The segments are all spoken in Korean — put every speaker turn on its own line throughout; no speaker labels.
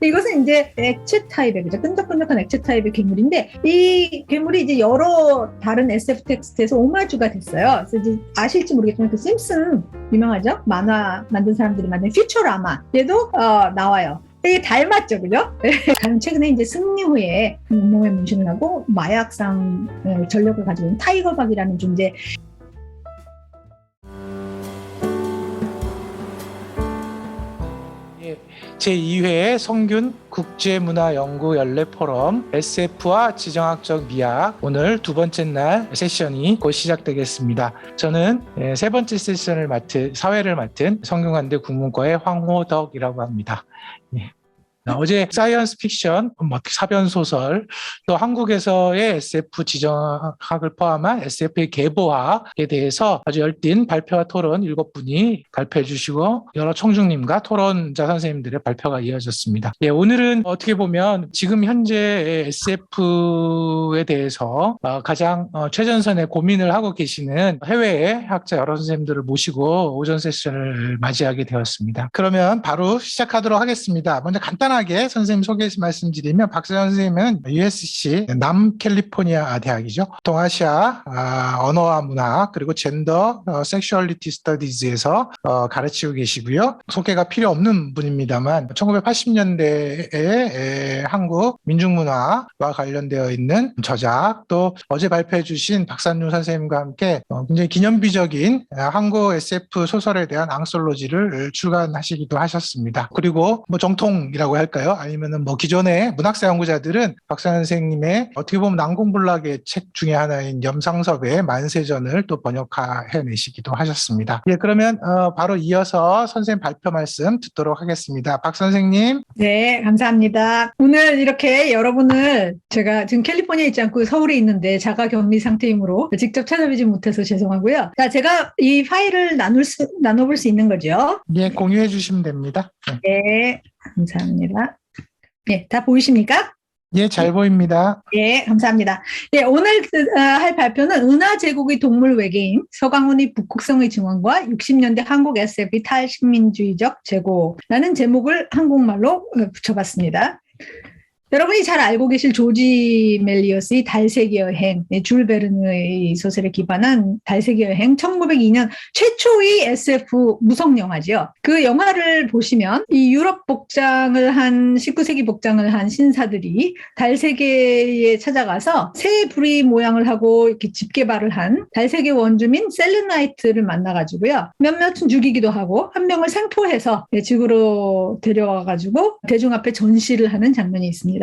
이것은 이제 액체 타입의, 그죠? 끈적끈적한 액체 타입의 괴물인데, 이 괴물이 이제 여러 다른 SF 텍스트에서 오마주가 됐어요. 그래서 이제 아실지 모르겠지만 그 심슨 유명하죠? 만화 만든 사람들이 만든 퓨처라마 얘도 나와요. 되게 닮았죠, 그죠? 가장 최근에 이제 승리 후에 온몸에 문신을 하고 마약상 전력을 가지고 있는 타이거박이라는 존재.
제2회 성균 국제문화연구연례포럼 SF와 지정학적 미학, 오늘 두 번째 날 세션이 곧 시작되겠습니다. 저는 세 번째 세션을 사회를 맡은 성균관대 국문과의 황호덕이라고 합니다. 어제 사이언스 픽션, 사변 소설, 또 한국에서의 SF 지정학을 포함한 SF의 계보학에 대해서 아주 열띤 발표와 토론 7분이 발표해 주시고 여러 청중님과 토론자 선생님들의 발표가 이어졌습니다. 오늘은 어떻게 보면 지금 현재 SF에 대해서 가장 최전선에 고민을 하고 계시는 해외의 학자 여러 선생님들을 모시고 오전 세션을 맞이하게 되었습니다. 그러면 바로 시작하도록 하겠습니다. 먼저 간단하게 선생님 소개 말씀드리면, 박서연 선생님은 USC 남캘리포니아 대학이죠. 동아시아 언어와 문학 그리고 젠더 섹슈얼리티 스터디즈에서 가르치고 계시고요. 소개가 필요 없는 분입니다만 1980년대에 한국 민중문화와 관련되어 있는 저작, 또 어제 발표해 주신 박산유 선생님과 함께 굉장히 기념비적인 한국 SF 소설에 대한 앙솔로지를 출간하시기도 하셨습니다. 그리고 정통이라고 할까요? 아니면은 기존의 문학사 연구자들은 박사 선생님의 어떻게 보면 난공불락의 책 중에 하나인 염상섭의 만세전을 또 번역해내시기도 하셨습니다. 그러면 바로 이어서 선생님 발표 말씀 듣도록 하겠습니다. 박 선생님.
네, 감사합니다. 오늘 이렇게 여러분을 제가 지금 캘리포니아에 있지 않고 서울에 있는데 자가 격리 상태이므로 직접 찾아뵈지 못해서 죄송하고요. 자, 제가 이 파일을 나눠볼 수 있는 거죠?
공유해 주시면 됩니다.
네, 감사합니다. 다 보이십니까?
잘 보입니다.
감사합니다. 오늘 할 발표는 은하제국의 동물 외계인, 서강훈의 북극성의 증언과 60년대 한국 SF의 탈식민주의적 재고라는 제목을 한국말로 붙여봤습니다. 여러분이 잘 알고 계실 조지 멜리어스의 달세계 여행, 줄 베르느의 소설에 기반한 달세계 여행, 1902년 최초의 SF 무성 영화죠. 그 영화를 보시면 이 유럽 복장을 한 19세기 복장을 한 신사들이 달세계에 찾아가서 새 부리 모양을 하고 이렇게 집게발을 한 달세계 원주민 셀레나이트를 만나가지고요. 몇몇은 죽이기도 하고 한 명을 생포해서 지구로 데려와가지고 대중 앞에 전시를 하는 장면이 있습니다.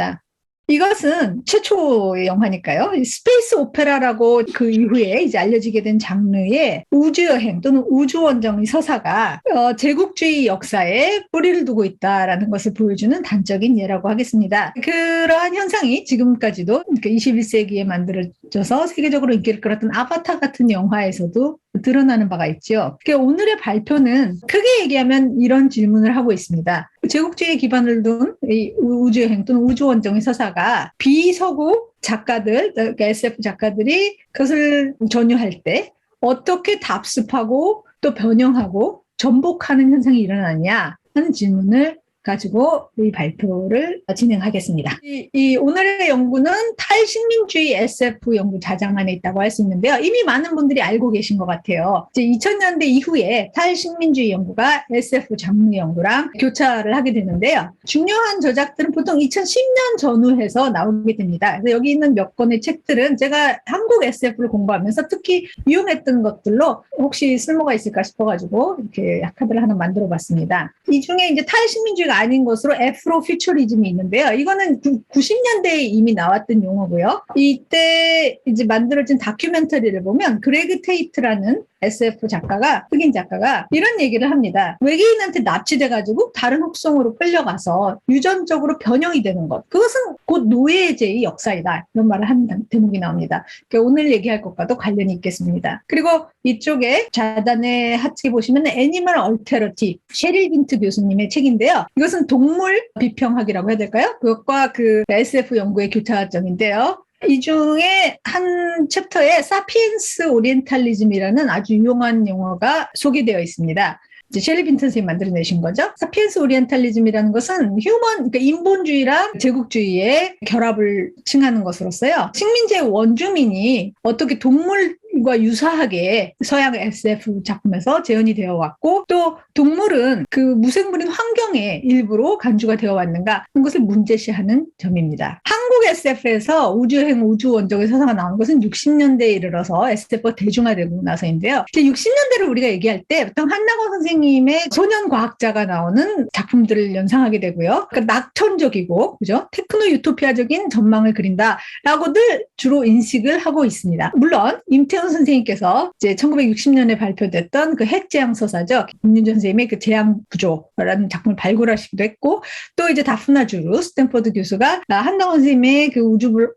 이것은 최초의 영화니까요. 스페이스 오페라라고 그 이후에 이제 알려지게 된 장르의 우주여행 또는 우주원정의 서사가 제국주의 역사에 뿌리를 두고 있다라는 것을 보여주는 단적인 예라고 하겠습니다. 그러한 현상이 지금까지도 21세기에 만들어져서 세계적으로 인기를 끌었던 아바타 같은 영화에서도 드러나는 바가 있죠. 오늘의 발표는 크게 얘기하면 이런 질문을 하고 있습니다. 제국주의에 기반을 둔 이 우주여행 또는 우주원정의 서사가 비서구 작가들, 그러니까 SF 작가들이 그것을 전유할 때 어떻게 답습하고 또 변형하고 전복하는 현상이 일어나냐 하는 질문을 가지고 이 발표를 진행하겠습니다. 이 오늘의 연구는 탈식민주의 SF 연구 자장안에 있다고 할 수 있는데요. 이미 많은 분들이 알고 계신 것 같아요. 이제 2000년대 이후에 탈식민주의 연구가 SF 장르 연구랑 교차를 하게 되는데요. 중요한 저작들은 보통 2010년 전후해서 나오게 됩니다. 그래서 여기 있는 몇 권의 책들은 제가 한국 SF를 공부하면서 특히 이용했던 것들로 혹시 쓸모가 있을까 싶어가지고 이렇게 카드를 하나 만들어 봤습니다. 이 중에 이제 탈식민주의가 아닌 것으로 애프로 퓨처리즘이 있는데요. 이거는 90년대에 이미 나왔던 용어고요. 이때 이제 만들어진 다큐멘터리를 보면 그레그 테이트라는 SF 작가가, 흑인 작가가 이런 얘기를 합니다. 외계인한테 납치돼가지고 다른 혹성으로 끌려가서 유전적으로 변형이 되는 것. 그것은 곧 노예제의 역사이다. 이런 말을 한 대목이 나옵니다. 그러니까 오늘 얘기할 것과도 관련이 있겠습니다. 그리고 이쪽에 좌단의 하측에 보시면 애니멀 얼테러티, 셰릴 빈트 교수님의 책인데요. 이것은 동물 비평학이라고 해야 될까요? 그것과 그 SF 연구의 교차점인데요. 이 중에 한 챕터에 사피엔스 오리엔탈리즘이라는 아주 유용한 용어가 소개되어 있습니다. 이제 셸리 빈튼 선생님이 만들어내신 거죠. 사피엔스 오리엔탈리즘이라는 것은 그러니까 인본주의랑 제국주의의 결합을 칭하는 것으로서요. 식민지의 원주민이 어떻게 동물과 유사하게 서양 SF 작품에서 재현이 되어 왔고, 또 동물은 그 무생물인 환경의 일부로 간주가 되어 왔는가 하는 것을 문제시하는 점입니다. 한국 SF에서 우주행, 우주원적의 서사가 나온 것은 60년대에 이르러서 SF가 대중화되고 나서인데요. 60년대를 우리가 얘기할 때 보통 한나건 선생님의 소년 과학자가 나오는 작품들을 연상하게 되고요. 그러니까 낙천적이고, 그죠? 테크노 유토피아적인 전망을 그린다라고들 주로 인식을 하고 있습니다. 물론 임태훈 선생님께서 이제 1960년에 발표됐던 그 핵재앙 서사죠. 김윤전 선생님의 그 재앙 구조라는 작품을 발굴하시기도 했고, 또 이제 다프나 주루 스탠퍼드 교수가 한나건 선생님의 그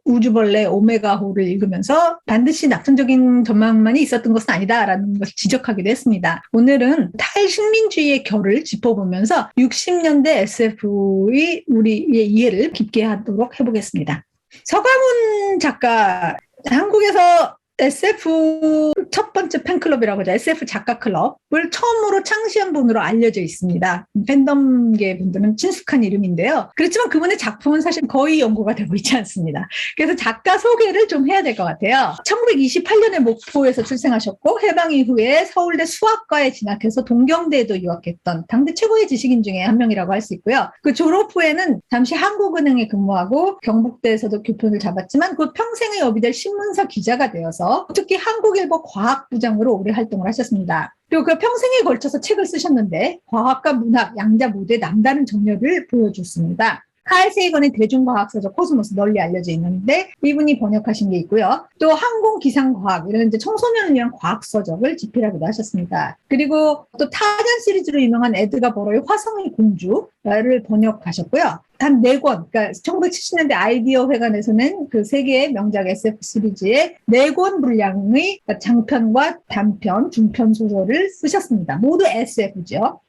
우주벌레 오메가호를 읽으면서 반드시 낙천적인 전망만이 있었던 것은 아니다라는 것을 지적하기도 했습니다. 오늘은 탈식민주의의 결을 짚어보면서 60년대 SF의 우리의 이해를 깊게 하도록 해보겠습니다. 서가문 작가, 한국에서 SF 첫 번째 팬클럽이라고 하죠. SF 작가 클럽을 처음으로 창시한 분으로 알려져 있습니다. 팬덤계 분들은 친숙한 이름인데요. 그렇지만 그분의 작품은 사실 거의 연구가 되고 있지 않습니다. 그래서 작가 소개를 좀 해야 될 것 같아요. 1928년에 목포에서 출생하셨고, 해방 이후에 서울대 수학과에 진학해서 동경대에도 유학했던 당대 최고의 지식인 중에 한 명이라고 할 수 있고요. 그 졸업 후에는 잠시 한국은행에 근무하고 경북대에서도 교편을 잡았지만 그 평생의 업이 될 신문사 기자가 되어서 특히 한국일보 과학부장으로 오래 활동을 하셨습니다. 그리고 그 평생에 걸쳐서 책을 쓰셨는데 과학과 문학, 양자 모두의 남다른 정열을 보여줬습니다. 칼 세이건의 대중과학서적 코스모스 널리 알려져 있는데 이분이 번역하신 게 있고요. 또 항공기상과학 이런 이제 청소년을 위한 과학서적을 집필하기도 하셨습니다. 그리고 또 타잔 시리즈로 유명한 에드가 버러의 화성의 공주를 번역하셨고요. 단 4권, 그러니까 1970년대 아이디어 회관에서 낸 그 3개의 명작 SF 시리즈의 4권 분량의 장편과 단편, 중편 소설을 쓰셨습니다. 모두 SF죠.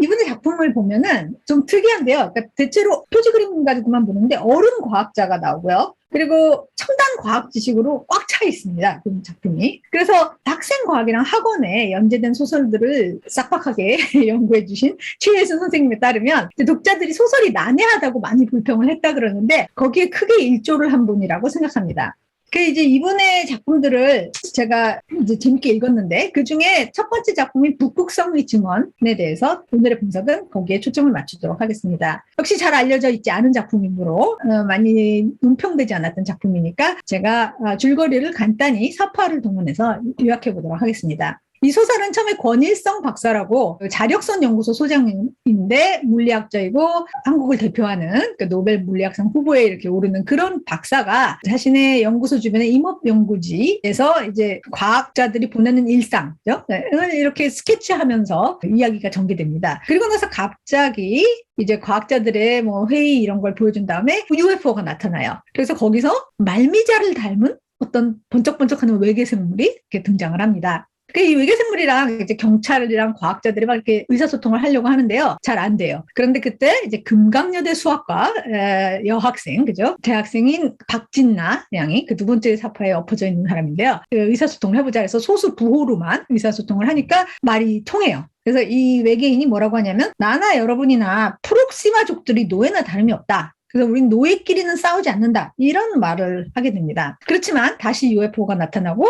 이분의 작품을 보면은 좀 특이한데요. 그러니까 대체로 표지 그림 가지고만 보는데 어른 과학자가 나오고요. 그리고 첨단 과학 지식으로 꽉 차 있습니다. 그 작품이. 그래서 학생 과학이랑 학원에 연재된 소설들을 싹박하게 연구해 주신 최혜순 선생님에 따르면 독자들이 소설이 난해하다고 많이 불평을 했다 그러는데 거기에 크게 일조를 한 분이라고 생각합니다. 그 이제 이분의 작품들을 제가 이제 재밌게 읽었는데 그 중에 첫 번째 작품인 북극성의 증언에 대해서 오늘의 분석은 거기에 초점을 맞추도록 하겠습니다. 역시 잘 알려져 있지 않은 작품이므로 많이 논평되지 않았던 작품이니까 제가 줄거리를 간단히 사파를 동원해서 요약해 보도록 하겠습니다. 이 소설은 처음에 권일성 박사라고 자력선 연구소 소장인데 물리학자이고 한국을 대표하는 그 노벨 물리학상 후보에 이렇게 오르는 그런 박사가 자신의 연구소 주변의 임업연구지에서 이제 과학자들이 보내는 일상을 이렇게 스케치하면서 이야기가 전개됩니다. 그리고 나서 갑자기 이제 과학자들의 뭐 회의 이런 걸 보여준 다음에 UFO가 나타나요. 그래서 거기서 말미잘을 닮은 어떤 번쩍번쩍하는 외계 생물이 이렇게 등장을 합니다. 이 외계생물이랑 이제 경찰이랑 과학자들이 막 이렇게 의사소통을 하려고 하는데요. 잘 안 돼요. 그런데 그때 이제 금강여대 수학과 여학생, 그죠? 대학생인 박진나 양이 그 두 번째 사파에 엎어져 있는 사람인데요. 의사소통을 해보자 해서 소수 부호로만 의사소통을 하니까 말이 통해요. 그래서 이 외계인이 뭐라고 하냐면 나나 여러분이나 프록시마족들이 노예나 다름이 없다. 그래서 우린 노예끼리는 싸우지 않는다. 이런 말을 하게 됩니다. 그렇지만 다시 UFO가 나타나고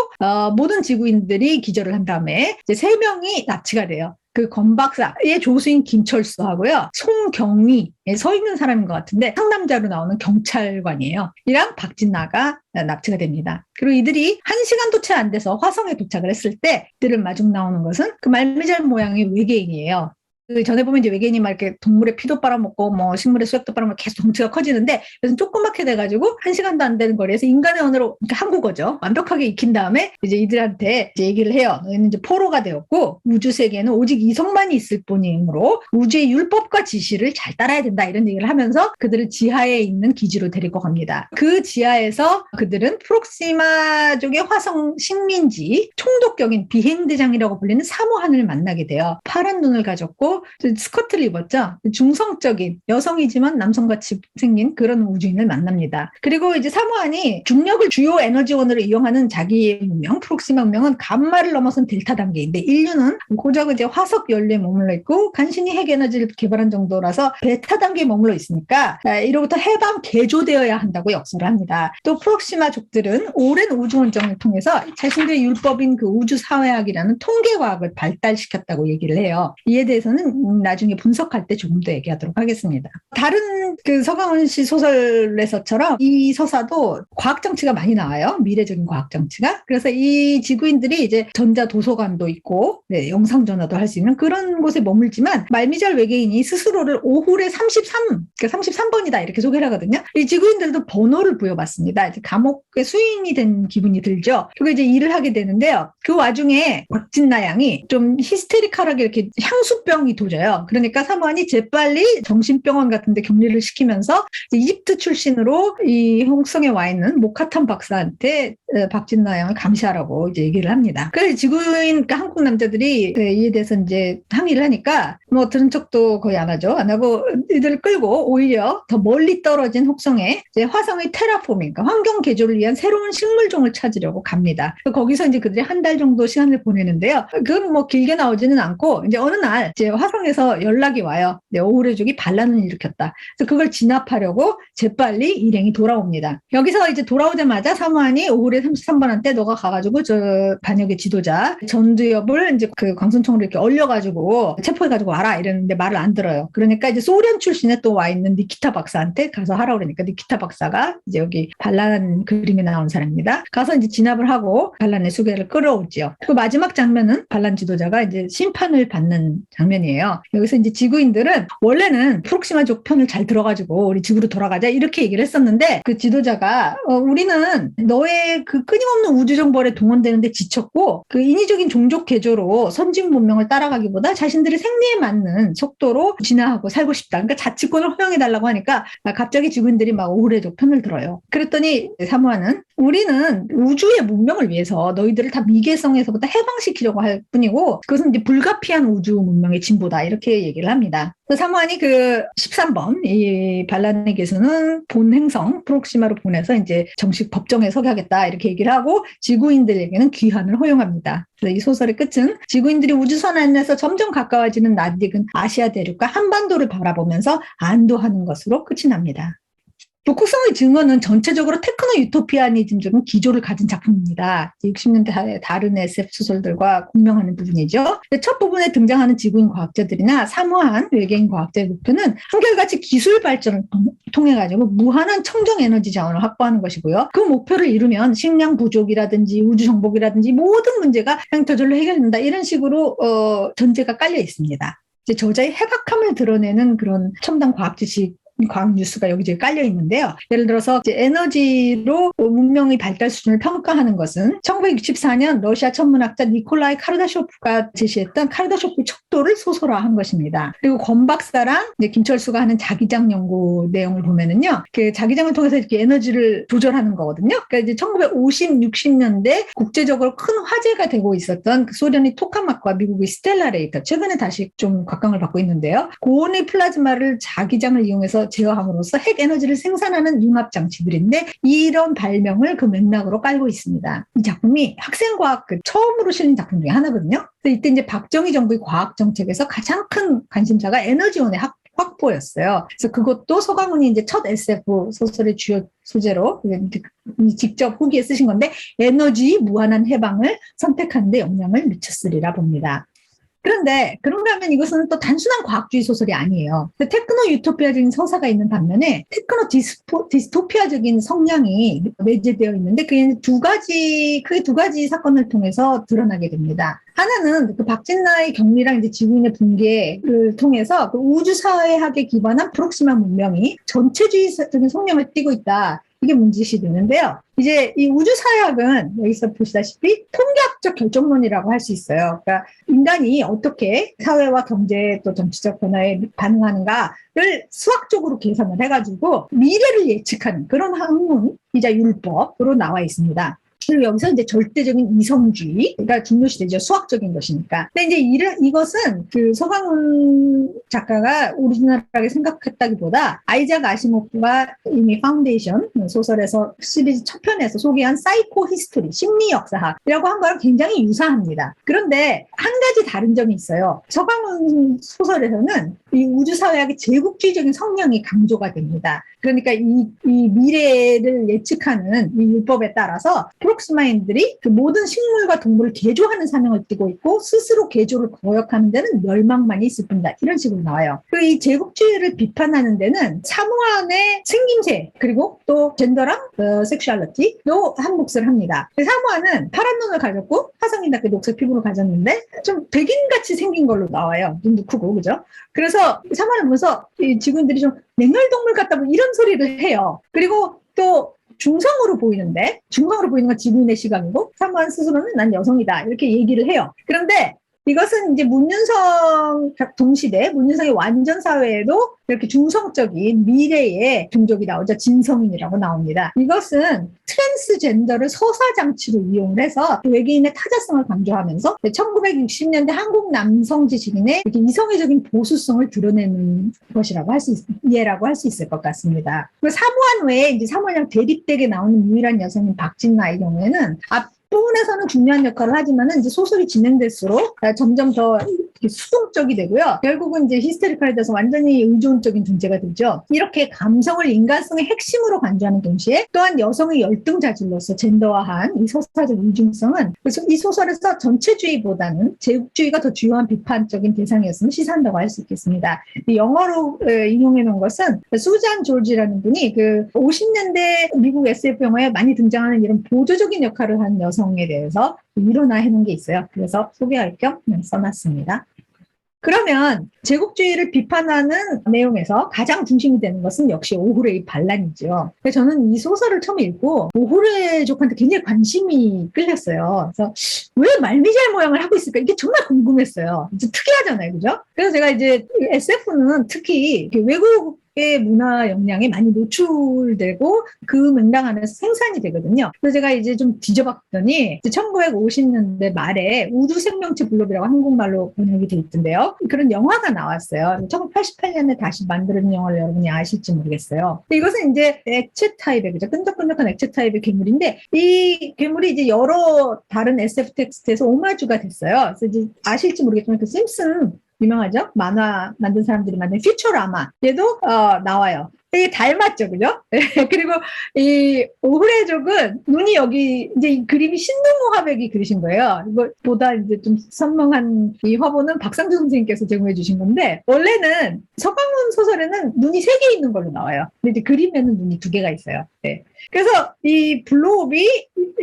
모든 지구인들이 기절을 한 다음에 이제 3명이 납치가 돼요. 그 건박사의 조수인 김철수하고요. 송경리에 서 있는 사람인 것 같은데 상남자로 나오는 경찰관이에요. 이랑 박진나가 납치가 됩니다. 그리고 이들이 1시간도 채 안 돼서 화성에 도착을 했을 때 이들을 마중 나오는 것은 그 말미잘 모양의 외계인이에요. 그 전에 보면 이제 외계인이 막 이렇게 동물의 피도 빨아먹고 뭐 식물의 수액도 빨아먹고 계속 덩치가 커지는데 그래서 조그맣게 돼가지고 1시간도 안 되는 거리에서 인간의 언어로 그러니까 한국어죠. 완벽하게 익힌 다음에 이제 이들한테 이제 얘기를 해요. 너희는 이제 포로가 되었고 우주 세계에는 오직 이성만이 있을 뿐이므로 우주의 율법과 지시를 잘 따라야 된다 이런 얘기를 하면서 그들을 지하에 있는 기지로 데리고 갑니다. 그 지하에서 그들은 프록시마족의 화성 식민지 총독격인 비행대장이라고 불리는 사모한을 만나게 돼요. 파란 눈을 가졌고 그리고 스커트를 입었죠. 중성적인 여성이지만 남성같이 생긴 그런 우주인을 만납니다. 그리고 이제 사무안이 중력을 주요 에너지원으로 이용하는 자기의 문명, 프록시마 문명은 감마를 넘어선 델타 단계인데 인류는 고작 이제 화석 연료에 머물러 있고 간신히 핵 에너지를 개발한 정도라서 베타 단계에 머물러 있으니까 이로부터 해방 개조되어야 한다고 역설을 합니다. 또 프록시마족들은 오랜 우주 원정을 통해서 자신들의 율법인 그 우주 사회학이라는 통계과학을 발달시켰다고 얘기를 해요. 이에 대해서는 나중에 분석할 때 조금 더 얘기하도록 하겠습니다. 다른 그 서강훈 씨 소설에서처럼 이 서사도 과학 장치가 많이 나와요. 미래적인 과학 장치가. 그래서 이 지구인들이 이제 전자 도서관도 있고 네, 영상 전화도 할 수 있는 그런 곳에 머물지만 말미잘 외계인이 스스로를 오훌의 33, 그러니까 33번이다 이렇게 소개를 하거든요. 이 지구인들도 번호를 부여받습니다. 이제 감옥의 수인이 된 기분이 들죠. 그리고 이제 일을 하게 되는데요. 그 와중에 박진나 양이 좀 히스테리컬하게 이렇게 향수병이 도져요. 그러니까 사무안이 재빨리 정신병원 같은 데 격리를 시키면서 이집트 출신으로 이 홍성에 와 있는 모카탄 박사한테 박진나 양을 감시하라고 이제 얘기를 합니다. 그래서 지구인, 그러니까 한국 남자들이 이에 대해서 이제 항의를 하니까 뭐 들은 척도 거의 안 하죠. 안 하고 이들을 끌고 오히려 더 멀리 떨어진 혹성에 이제 화성의 테라포밍, 그러니까 환경 개조를 위한 새로운 식물종을 찾으려고 갑니다. 거기서 이제 그들이 한 달 정도 시간을 보내는데요. 그건 뭐 길게 나오지는 않고 이제 어느 날 이제 화성에서 연락이 와요. 오후레족이 반란을 일으켰다. 그래서 그걸 진압하려고 재빨리 일행이 돌아옵니다. 여기서 이제 돌아오자마자 사무안이 오후레 33번한테 너가 가가지고 저 반역의 지도자 전두엽을 이제 그 광선총으로 이렇게 얼려가지고 체포해가지고 와라 이랬는데 말을 안 들어요. 그러니까 이제 소련 출신에 또 와 있는 니키타 박사한테 가서 하라고 그러니까 니키타 박사가 이제 여기 반란 그림에 나온 사람입니다. 가서 이제 진압을 하고 반란의 수괴를 끌어오지요. 그 마지막 장면은 반란 지도자가 이제 심판을 받는 장면이에요. 여기서 이제 지구인들은 원래는 프록시마족 편을 잘 들어가지고 우리 지구로 돌아가자 이렇게 얘기를 했었는데 그 지도자가 우리는 너의 그 끊임없는 우주정벌에 동원되는데 지쳤고 그 인위적인 종족 개조로 선진 문명을 따라가기보다 자신들의 생리에 맞는 속도로 진화하고 살고 싶다. 그러니까 자치권을 허용해달라고 하니까 갑자기 지구인들이 막 오후레족 편을 들어요. 그랬더니 사무안은 우리는 우주의 문명을 위해서 너희들을 다 미개성에서부터 해방시키려고 할 뿐이고 그것은 이제 불가피한 우주 문명의 진보다 이렇게 얘기를 합니다. 사무안이 그 13번 이 반란의 개수는 본 행성 프록시마로 보내서 이제 정식 법정에 서게 하겠다 이렇게 얘기를 하고 지구인들에게는 귀환을 허용합니다. 그래서 이 소설의 끝은 지구인들이 우주선 안에서 점점 가까워지는 낯익은 아시아 대륙과 한반도를 바라보면서 안도하는 것으로 끝이 납니다. 북극성의 증언은 전체적으로 테크노 유토피아니즘적인 기조를 가진 작품입니다. 60년대 다른 SF 소설들과 공명하는 부분이죠. 첫 부분에 등장하는 지구인 과학자들이나 사무한 외계인 과학자의 목표는 한결같이 기술 발전을 통해 가지고 무한한 청정 에너지 자원을 확보하는 것이고요. 그 목표를 이루면 식량 부족이라든지 우주 정복이라든지 모든 문제가 그냥 저절로 해결된다. 이런 식으로 전제가 깔려 있습니다. 이제 저자의 해박함을 드러내는 그런 첨단 과학 지식 과학 뉴스가 여기저기 깔려 있는데요. 예를 들어서 이제 에너지로 문명의 발달 수준을 평가하는 것은 1964년 러시아 천문학자 니콜라이 카르다쇼프가 제시했던 카르다쇼프 척도를 소설화한 것입니다. 그리고 권 박사랑 이제 김철수가 하는 자기장 연구 내용을 보면은요, 그 자기장을 통해서 이렇게 에너지를 조절하는 거거든요. 그러니까 이제 1950, 60년대 국제적으로 큰 화제가 되고 있었던 그 소련의 토카마크와 미국의 스텔라레이터, 최근에 다시 좀 각광을 받고 있는데요. 고온의 플라즈마를 자기장을 이용해서 제어함으로써 핵 에너지를 생산하는 융합 장치들인데 이런 발명을 그 맥락으로 깔고 있습니다. 이 작품이 학생과학 처음으로 실린 작품 중에 하나거든요. 그래서 이때 이제 박정희 정부의 과학 정책에서 가장 큰 관심사가 에너지원의 확보였어요. 그래서 그것도 서강훈이 이제 첫 SF 소설의 주요 소재로 직접 후기에 쓰신 건데 에너지 무한한 해방을 선택하는 데 영향을 미쳤으리라 봅니다. 그런데 그런가 하면 이것은 또 단순한 과학주의 소설이 아니에요. 테크노 유토피아적인 서사가 있는 반면에 테크노 디스토피아적인 성향이 내재되어 있는데 그게 크게 두 가지 사건을 통해서 드러나게 됩니다. 하나는 그 박진나의 격리랑 이제 지구인의 붕괴를 통해서 그 우주사회학에 기반한 프록시마 문명이 전체주의적인 성향을 띠고 있다. 이게 문제시 되는데요. 이제 이 우주사회학은 여기서 보시다시피 통계학적 결정론이라고 할 수 있어요. 그러니까 인간이 어떻게 사회와 경제 또 정치적 변화에 반응하는가를 수학적으로 계산을 해가지고 미래를 예측하는 그런 학문이자 율법으로 나와 있습니다. 그리고 여기서 이제 절대적인 이성주의가 중요시되죠. 수학적인 것이니까. 근데 이제 이것은 그 서강훈 작가가 오리지널하게 생각했다기보다 아이작 아시모프가 이미 파운데이션 소설에서 시리즈 첫 편에서 소개한 사이코 히스토리, 심리 역사학이라고 한 거랑 굉장히 유사합니다. 그런데 한 가지 다른 점이 있어요. 서강훈 소설에서는 이 우주사회학의 제국주의적인 성향이 강조가 됩니다. 그러니까 이 미래를 예측하는 이 율법에 따라서 프록스마인들이 그 모든 식물과 동물을 개조하는 사명을 띠고 있고 스스로 개조를 거역하는 데는 멸망만이 있을 뿐이다. 이런 식으로 나와요. 그리고 이 제국주의를 비판하는 데는 사모안의 생김새 그리고 또 젠더랑 섹슈얼리티도 한 몫을 합니다. 사모안은 파란 눈을 가졌고 화성인답게 녹색 피부를 가졌는데 좀 백인같이 생긴 걸로 나와요. 눈도 크고 그죠? 그래서 사모안을 보면서 이 지구인들이 좀 냉혈동물 같다 뭐 이런 소리를 해요. 그리고 또 중성으로 보이는 건 지구인의 시각이고 사모안 스스로는 난 여성이다 이렇게 얘기를 해요. 그런데 이것은 이제 문윤성 동시대, 문윤성의 완전 사회에도 이렇게 중성적인 미래의 종족이 나오죠. 진성인이라고 나옵니다. 이것은 트랜스젠더를 서사장치로 이용을 해서 외계인의 타자성을 강조하면서 1960년대 한국 남성 지식인의 이렇게 이성애적인 보수성을 드러내는 것이라고 이해라고 할 수 있을 것 같습니다. 사모안 외에 이제 사모안이랑 대립되게 나오는 유일한 여성인 박진나의 경우에는 부분에서는 중요한 역할을 하지만은 이제 소설이 진행될수록 점점 더 수동적이 되고요. 결국은 이제 히스테리컬에 대해서 완전히 의존적인 존재가 되죠. 이렇게 감성을 인간성의 핵심으로 간주하는 동시에 또한 여성의 열등자질로서 젠더화한 이 서사적 이중성은 그래서 이 소설에서 전체주의보다는 제국주의가 더 주요한 비판적인 대상이었음을 시사한다고 할 수 있겠습니다. 영어로 인용해 놓은 것은 수잔 졸지라는 분이 그 50년대 미국 SF 영화에 많이 등장하는 이런 보조적인 역할을 한 여성에 대해서 일어나 해놓은 게 있어요. 그래서 소개할 겸 써놨습니다. 그러면 제국주의를 비판하는 내용에서 가장 중심이 되는 것은 역시 오후레의 반란이죠. 그래서 저는 이 소설을 처음 읽고 오후레족한테 굉장히 관심이 끌렸어요. 그래서 왜 말미잘 모양을 하고 있을까? 이게 정말 궁금했어요. 이제 특이하잖아요. 그죠? 그래서 제가 이제 SF는 특히 외국 문화 역량에 많이 노출되고 그 맥락 안에서 생산이 되거든요. 그래서 제가 이제 좀 뒤져봤더니 1950년대 말에 우주 생명체 블록이라고 한국말로 번역이 돼 있던데요. 그런 영화가 나왔어요. 1988년에 다시 만들어진 영화를 여러분이 아실지 모르겠어요. 근데 이것은 이제 액체 타입의 그죠? 끈적끈적한 액체 타입의 괴물인데 이 괴물이 이제 여러 다른 SF 텍스트에서 오마주가 됐어요. 그래서 이제 아실지 모르겠지만 그 심슨 유명하죠? 만화 만든 사람들이 만든 퓨처라마 얘도 나와요. 되게 닮았죠, 그죠? 그리고 이 오후레족은 눈이 여기 이제 이 그림이 신동호 화백이 그리신 거예요. 이거보다 이제 좀 선명한 이 화보는 박상주 선생님께서 제공해 주신 건데 원래는 서강훈 소설에는 눈이 3개 있는 걸로 나와요. 근데 이제 그림에는 눈이 2개가 있어요. 네. 그래서 이 블로업이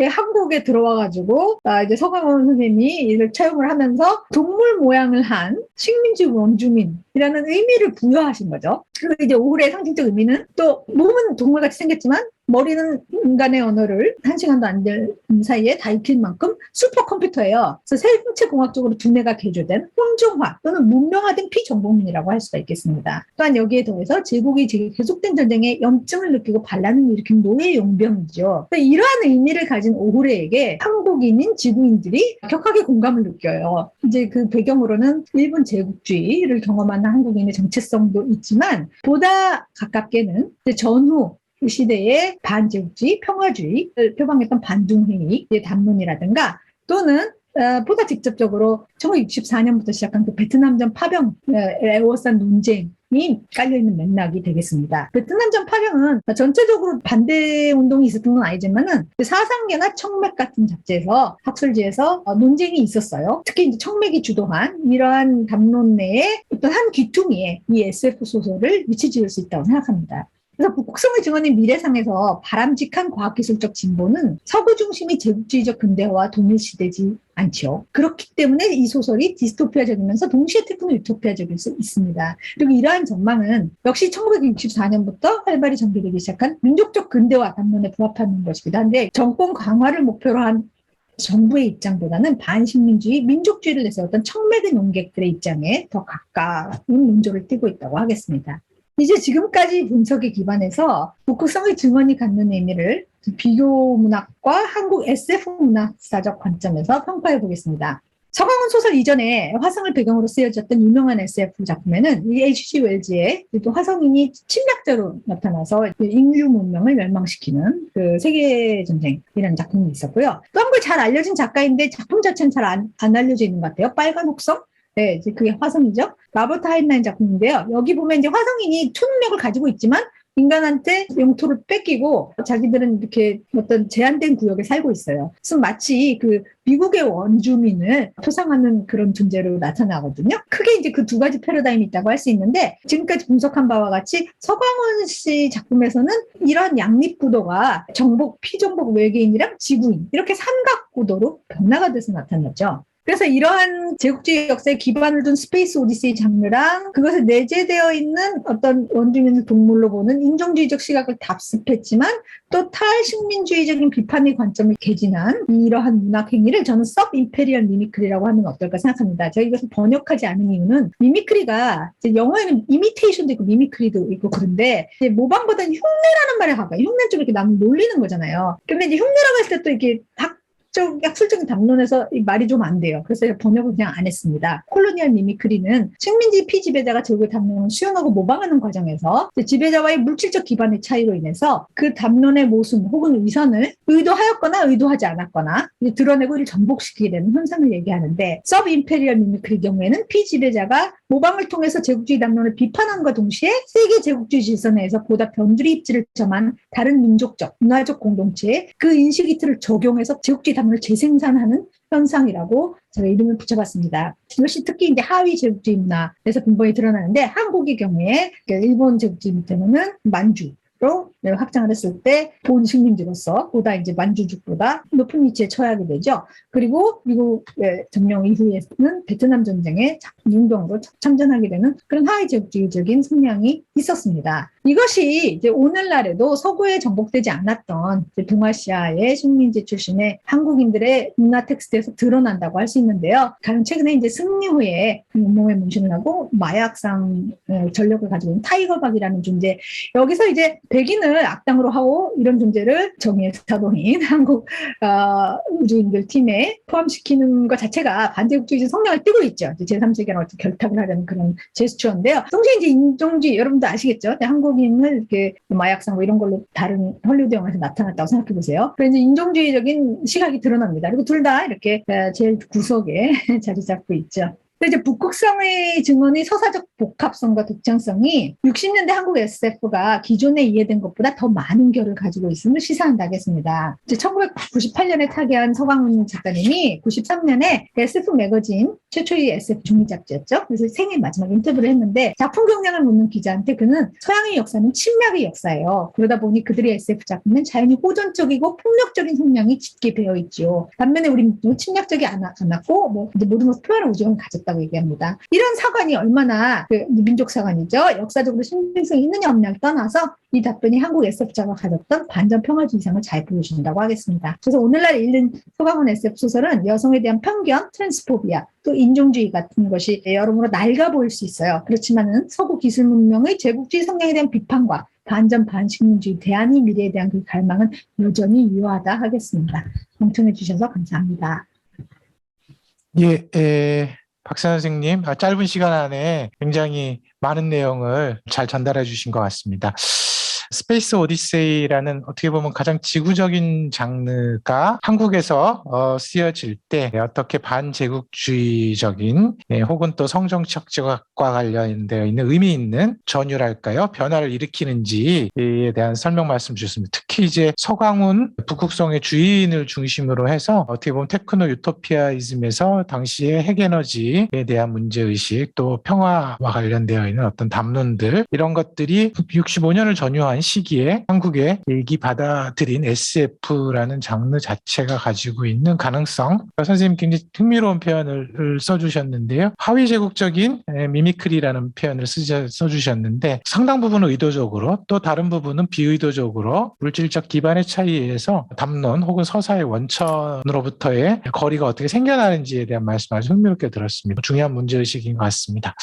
한국에 들어와가지고 이제 서강훈 선생님이 이를 채용을 하면서 동물 모양을 한 식민지 원주민이라는 의미를 부여하신 거죠. 그리고 이제 오후레의 상징적 의미는 또 몸은 동물같이 생겼지만 머리는 인간의 언어를 1시간도 안 될 사이에 다 익힐 만큼 슈퍼컴퓨터예요. 그래서 생체 공학적으로 두뇌가 개조된 혼종화 또는 문명화된 피정복민이라고 할 수가 있겠습니다. 또한 여기에 더해서 제국이 계속된 전쟁에 염증을 느끼고 반란을 일으킨 노예 용병이죠. 이러한 의미를 가진 오후레에게 한국인인 지구인들이 격하게 공감을 느껴요. 이제 그 배경으로는 일본 제국주의를 경험하는 한국인의 정체성도 있지만 보다 가깝게는 전후 그 시대의 반제국주의, 평화주의를 표방했던 반둥회의의 담론이라든가 또는 보다 직접적으로 1964년부터 시작한 그 베트남전 파병에 에워싼 논쟁이 깔려있는 맥락이 되겠습니다. 베트남전 파병은 전체적으로 반대 운동이 있었던 건 아니지만은 사상계나 청맥 같은 잡지에서 학술지에서 논쟁이 있었어요. 특히 이제 청맥이 주도한 이러한 담론 내에 어떤 한 귀퉁이에 이 SF 소설을 위치 지을 수 있다고 생각합니다. 그래서 북극성의 증언인 미래상에서 바람직한 과학기술적 진보는 서구 중심의 제국주의적 근대화와 동일시되지 않죠. 그렇기 때문에 이 소설이 디스토피아적이면서 동시에 태풍은 유토피아적일 수 있습니다. 그리고 이러한 전망은 역시 1964년부터 활발히 전개되기 시작한 민족적 근대화 담론에 부합하는 것이기도 한데 정권 강화를 목표로 한 정부의 입장보다는 반식민주의, 민족주의를 내세웠던 청맥의 논객들의 입장에 더 가까운 논조를 띠고 있다고 하겠습니다. 이제 지금까지 분석에 기반해서 북극성의 증언이 갖는 의미를 비교 문학과 한국 SF 문학사적 관점에서 평가해 보겠습니다. 서강훈 소설 이전에 화성을 배경으로 쓰여졌던 유명한 SF 작품에는 이 H.G. 웰즈의 또 화성인이 침략자로 나타나서 인류 문명을 멸망시키는 그 세계전쟁이라는 작품이 있었고요. 또 한국 잘 알려진 작가인데 작품 자체는 잘 안 알려져 있는 것 같아요. 빨간 혹성? 네, 이제 그게 화성이죠. 라버트 하인라인 작품인데요. 여기 보면 이제 화성인이 초능력을 가지고 있지만 인간한테 영토를 뺏기고 자기들은 이렇게 어떤 제한된 구역에 살고 있어요. 그래서 마치 그 미국의 원주민을 표상하는 그런 존재로 나타나거든요. 크게 이제 그 두 가지 패러다임이 있다고 할 수 있는데 지금까지 분석한 바와 같이 서광훈 씨 작품에서는 이런 양립구도가 정복, 피정복 외계인이랑 지구인 이렇게 삼각구도로 변화가 돼서 나타났죠. 그래서 이러한 제국주의 역사에 기반을 둔 스페이스 오디세이 장르랑 그것에 내재되어 있는 어떤 원주민을 동물로 보는 인종주의적 시각을 답습했지만 또 탈식민주의적인 비판의 관점을 개진한 이러한 문학 행위를 저는 서브 임페리얼 미미크리라고 하면 어떨까 생각합니다. 제가 이것을 번역하지 않은 이유는 미미크리가 영어에는 이미테이션도 있고 미미크리도 있고 그런데 모방보다는 흉내라는 말에 가까이 흉내 좀 이렇게 남 놀리는 거잖아요. 근데 이제 흉내라고 했을 때 또 이렇게 학술적인 담론에서 이 말이 좀 안 돼요. 그래서 번역을 그냥 안 했습니다. 콜로니얼 미미크리는 식민지 피지배자가 제국의 담론을 수용하고 모방하는 과정에서 지배자와의 물질적 기반의 차이로 인해서 그 담론의 모순 혹은 위선을 의도하였거나 의도하지 않았거나 드러내고 이를 전복시키게 되는 현상을 얘기하는데 서브 임페리얼 미미크리 경우에는 피지배자가 모방을 통해서 제국주의 담론을 비판함과 동시에 세계 제국주의 질서 내에서 보다 변두리 입지를 점한 다른 민족적, 문화적 공동체에 그 인식 이틀을 적용해서 제국주의 담론을 재생산하는 현상이라고 제가 이름을 붙여봤습니다. 이것이 특히 이제 하위 제국주의 문화에서 근본이 드러나는데 한국의 경우에 일본 제국주의 밑에는 만주로 확장을 했을 때 본 식민지로서 보다 이제 만주족보다 높은 위치에 처하게 되죠. 그리고 미국의 점령 이후에는 베트남 전쟁에 운동으로 참전하게 되는 그런 하위 제국주의적인 성향이 있었습니다. 이것이 이제 오늘날에도 서구에 정복되지 않았던 동아시아의 식민지 출신의 한국인들의 문화 텍스트에서 드러난다고 할 수 있는데요. 가령 최근에 이제 승리 후에 온몸에 문신을 하고 마약상 전력을 가지고 있는 타이거박이라는 존재, 여기서 이제 백인을 악당으로 하고 이런 존재를 정의의 사도인 한국 우주인들 팀에 포함시키는 것 자체가 반제국주의 성향을 띠고 있죠. 제3세계랑 어떻게 결탁을 하려는 그런 제스처인데요. 동시에 이제 인종주의, 여러분도 아시겠죠? 한국인을 이렇게 마약상 뭐 이런 걸로 다른 헐리우드 영화에서 나타났다고 생각해 보세요. 그래서 인종주의적인 시각이 드러납니다. 그리고 둘 다 이렇게 제일 구석에 자리 잡고 있죠. 이제 북극성의 증언이 서사적 복합성과 독창성이 60년대 한국 SF가 기존에 이해된 것보다 더 많은 결을 가지고 있음을 시사한다겠습니다. 이제 1998년에 타계한 서광훈 작가님이 93년에 SF 매거진 최초의 SF 종이 잡지였죠. 그래서 생애 마지막 인터뷰를 했는데 작품 경량을 묻는 기자한테 그는 서양의 역사는 침략의 역사예요. 그러다 보니 그들의 SF 작품은 자연히 호전적이고 폭력적인 성향이 짙게 배어있죠. 반면에 우리는 침략적이 않았고 뭐 이제 모든 것을 표현할 우정을 가졌다고 얘기합니다. 이런 사관이 얼마나 민족 사관이죠. 역사적으로 신빙성이 있느냐 없느냐를 떠나서 이 답변이 한국 SF자가 가졌던 반전 평화주의 이상을 잘 보여준다고 하겠습니다. 그래서 오늘날 읽는 서광훈 SF 소설은 여성에 대한 편견, 트랜스포비아, 또 인종주의 같은 것이 여러모로 낡아 보일 수 있어요. 그렇지만은 서구 기술 문명의 제국주의 성향에 대한 비판과 반전 반식민주의 대한의 미래에 대한 그 갈망은 여전히 유효하다 하겠습니다. 경청해 주셔서 감사합니다.
박사 선생님, 짧은 시간 안에 굉장히 많은 내용을 잘 전달해 주신 것 같습니다. 스페이스 오디세이라는 어떻게 보면 가장 지구적인 장르가 한국에서 쓰여질 때 어떻게 반제국주의적인 혹은 또 성정치학과 관련되어 있는 의미 있는 전율할까요? 변화를 일으키는지에 대한 설명 말씀 주셨습니다. 특히 이제 서광훈 북극성의 주인을 중심으로 해서 어떻게 보면 테크노 유토피아이즘에서 당시의 핵에너지에 대한 문제의식 또 평화와 관련되어 있는 어떤 담론들 이런 것들이 65년을 전후한 시기에 한국에 일기 받아들인 SF라는 장르 자체가 가지고 있는 가능성, 선생님 굉장히 흥미로운 표현을 써주셨는데요. 하위제국적인 미미크리라는 표현을 써주셨는데 상당 부분은 의도적으로 또 다른 부분은 비의도적으로 물질적 기반의 차이에 의해서 담론 혹은 서사의 원천으로부터의 거리가 어떻게 생겨나는지에 대한 말씀 아주 흥미롭게 들었습니다. 중요한 문제의식인 것 같습니다.